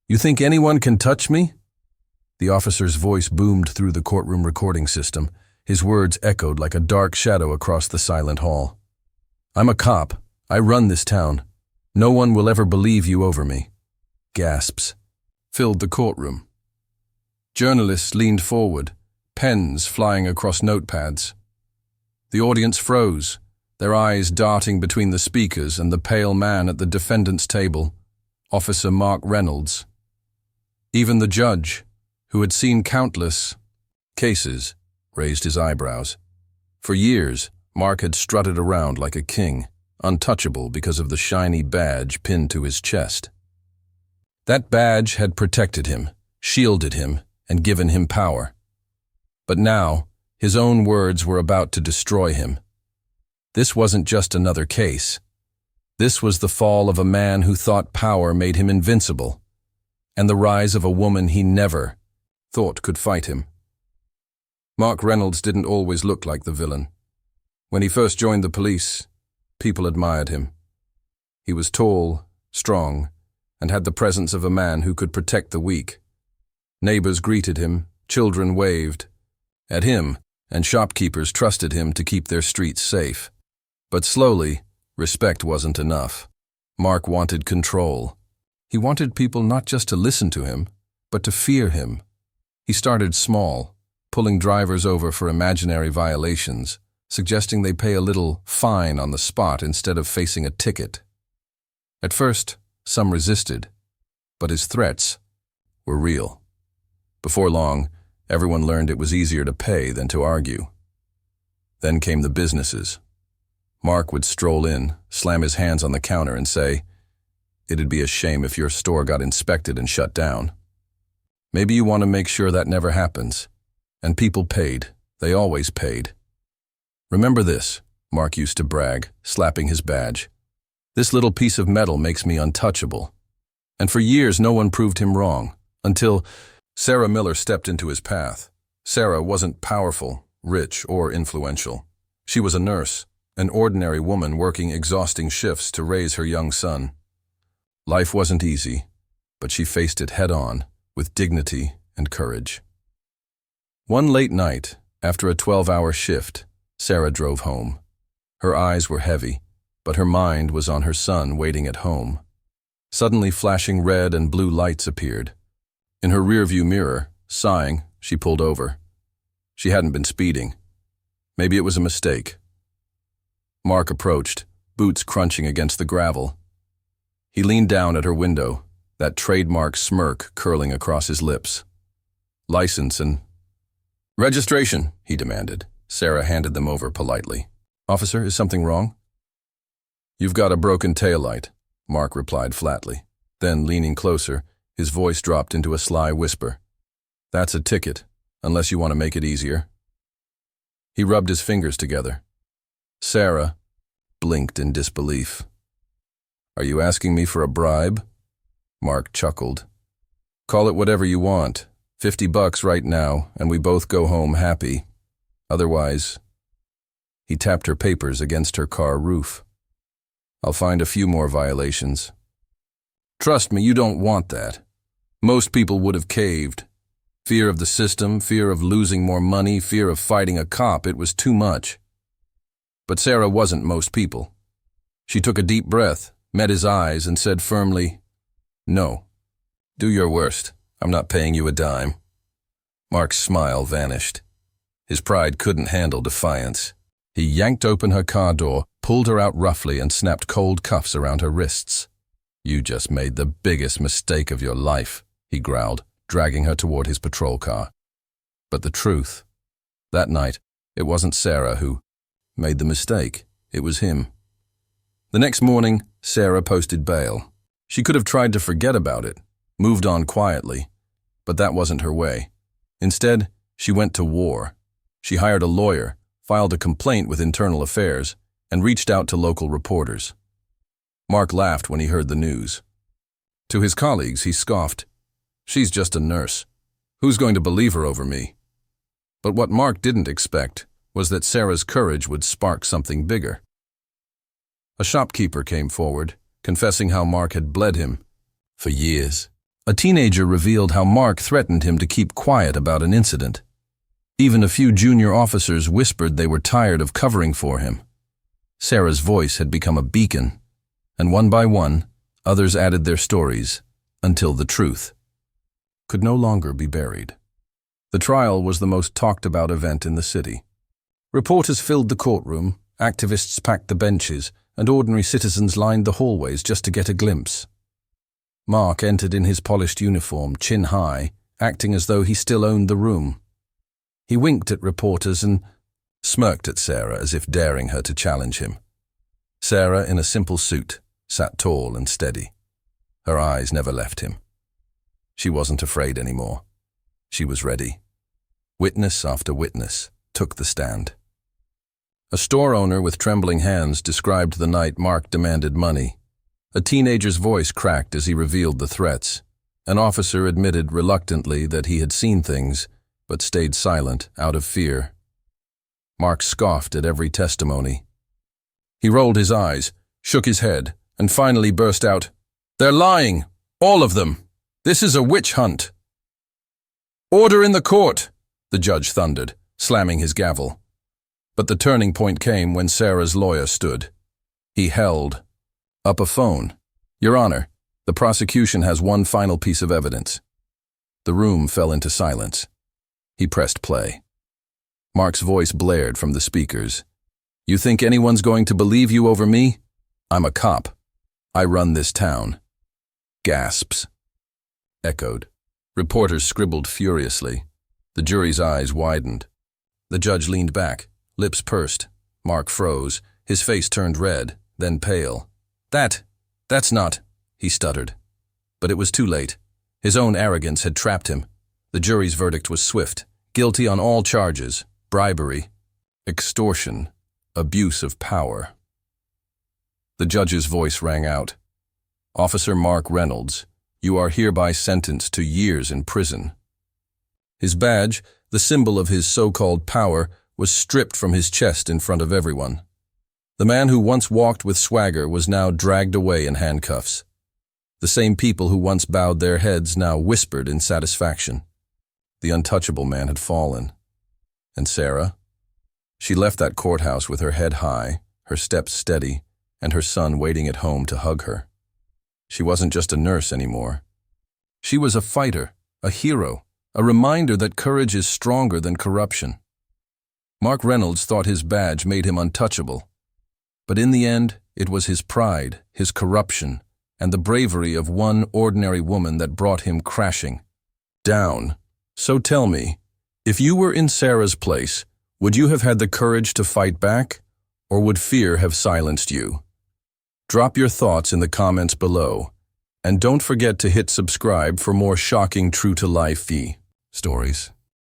You think anyone can touch me? The officer's voice boomed through the courtroom recording system. His words echoed like a dark shadow across the silent hall. I'm a cop. I run this town. No one will ever believe you over me. Gasps filled the courtroom. Journalists leaned forward, pens flying across notepads. The audience froze, their eyes darting between the speakers and the pale man at the defendant's table, Officer Mark Reynolds. Even the judge, who had seen countless cases, raised his eyebrows. For years, Mark had strutted around like a king, untouchable because of the shiny badge pinned to his chest. That badge had protected him, shielded him, and given him power. But now, his own words were about to destroy him. This wasn't just another case. This was the fall of a man who thought power made him invincible, and the rise of a woman he never thought could fight him. Mark Reynolds didn't always look like the villain. When he first joined the police, people admired him. He was tall, strong, and had the presence of a man who could protect the weak. Neighbors greeted him, children waved at him, and shopkeepers trusted him to keep their streets safe. But slowly, respect wasn't enough. Mark wanted control. He wanted people not just to listen to him, but to fear him. He started small, pulling drivers over for imaginary violations, suggesting they pay a little fine on the spot instead of facing a ticket. At first, some resisted, but his threats were real. Before long, everyone learned it was easier to pay than to argue. Then came the businesses. Mark would stroll in, slam his hands on the counter and say, "It'd be a shame if your store got inspected and shut down. Maybe you want to make sure that never happens." And people paid. They always paid. "Remember this," Mark used to brag, slapping his badge. "This little piece of metal makes me untouchable." And for years no one proved him wrong, until Sarah Miller stepped into his path. Sarah wasn't powerful, rich, or influential. She was a nurse, an ordinary woman working exhausting shifts to raise her young son. Life wasn't easy, but she faced it head-on, with dignity and courage. One late night, after a 12-hour shift, Sarah drove home. Her eyes were heavy, but her mind was on her son waiting at home. Suddenly flashing red and blue lights appeared. In her rearview mirror, sighing, she pulled over. She hadn't been speeding. Maybe it was a mistake. Mark approached, boots crunching against the gravel. He leaned down at her window, that trademark smirk curling across his lips. "License and registration," he demanded. Sarah handed them over politely. "Officer, is something wrong?" "You've got a broken taillight," Mark replied flatly. Then, leaning closer, his voice dropped into a sly whisper. "That's a ticket, unless you want to make it easier." He rubbed his fingers together. Sarah blinked in disbelief. "Are you asking me for a bribe?" Mark chuckled. "Call it whatever you want. $50 right now, and we both go home happy. Otherwise..." He tapped her papers against her car roof. "I'll find a few more violations. Trust me, you don't want that. Most people would have caved. Fear of the system, fear of losing more money, fear of fighting a cop, it was too much." But Sarah wasn't most people. She took a deep breath, met his eyes, and said firmly, "No. Do your worst. I'm not paying you a dime." Mark's smile vanished. His pride couldn't handle defiance. He yanked open her car door, pulled her out roughly, and snapped cold cuffs around her wrists. "You just made the biggest mistake of your life," he growled, dragging her toward his patrol car. But the truth, that night, it wasn't Sarah who made the mistake. It was him. The next morning, Sarah posted bail. She could have tried to forget about it, moved on quietly, but that wasn't her way. Instead, she went to war. She hired a lawyer, filed a complaint with Internal Affairs, and reached out to local reporters. Mark laughed when he heard the news. To his colleagues, he scoffed, "She's just a nurse. Who's going to believe her over me?" But what Mark didn't expect was that Sarah's courage would spark something bigger. A shopkeeper came forward, confessing how Mark had bled him for years. A teenager revealed how Mark threatened him to keep quiet about an incident. Even a few junior officers whispered they were tired of covering for him. Sarah's voice had become a beacon, and one by one, others added their stories, until the truth could no longer be buried. The trial was the most talked-about event in the city. Reporters filled the courtroom, activists packed the benches, and ordinary citizens lined the hallways just to get a glimpse. Mark entered in his polished uniform, chin high, acting as though he still owned the room. He winked at reporters and smirked at Sarah as if daring her to challenge him. Sarah, in a simple suit, sat tall and steady. Her eyes never left him. She wasn't afraid anymore. She was ready. Witness after witness took the stand. A store owner with trembling hands described the night Mark demanded money. A teenager's voice cracked as he revealed the threats. An officer admitted reluctantly that he had seen things, but stayed silent out of fear. Mark scoffed at every testimony. He rolled his eyes, shook his head, and finally burst out, "They're lying! All of them! This is a witch hunt!" "Order in the court!" the judge thundered, slamming his gavel. But the turning point came when Sarah's lawyer stood. He held up a phone. "Your Honor, the prosecution has one final piece of evidence." The room fell into silence. He pressed play. Mark's voice blared from the speakers. "You think anyone's going to believe you over me? I'm a cop. I run this town." Gasps echoed. Reporters scribbled furiously. The jury's eyes widened. The judge leaned back, lips pursed. Mark froze, his face turned red, then pale. That's not," he stuttered. But it was too late. His own arrogance had trapped him. The jury's verdict was swift, guilty on all charges: bribery, extortion, abuse of power. The judge's voice rang out. "Officer Mark Reynolds, you are hereby sentenced to years in prison." His badge, the symbol of his so-called power, was stripped from his chest in front of everyone. The man who once walked with swagger was now dragged away in handcuffs. The same people who once bowed their heads now whispered in satisfaction. The untouchable man had fallen. And Sarah? She left that courthouse with her head high, her steps steady, and her son waiting at home to hug her. She wasn't just a nurse anymore. She was a fighter, a hero, a reminder that courage is stronger than corruption. Mark Reynolds thought his badge made him untouchable. But in the end, it was his pride, his corruption, and the bravery of one ordinary woman that brought him crashing down. So tell me, if you were in Sarah's place, would you have had the courage to fight back, or would fear have silenced you? Drop your thoughts in the comments below, and don't forget to hit subscribe for more shocking true-to-life stories.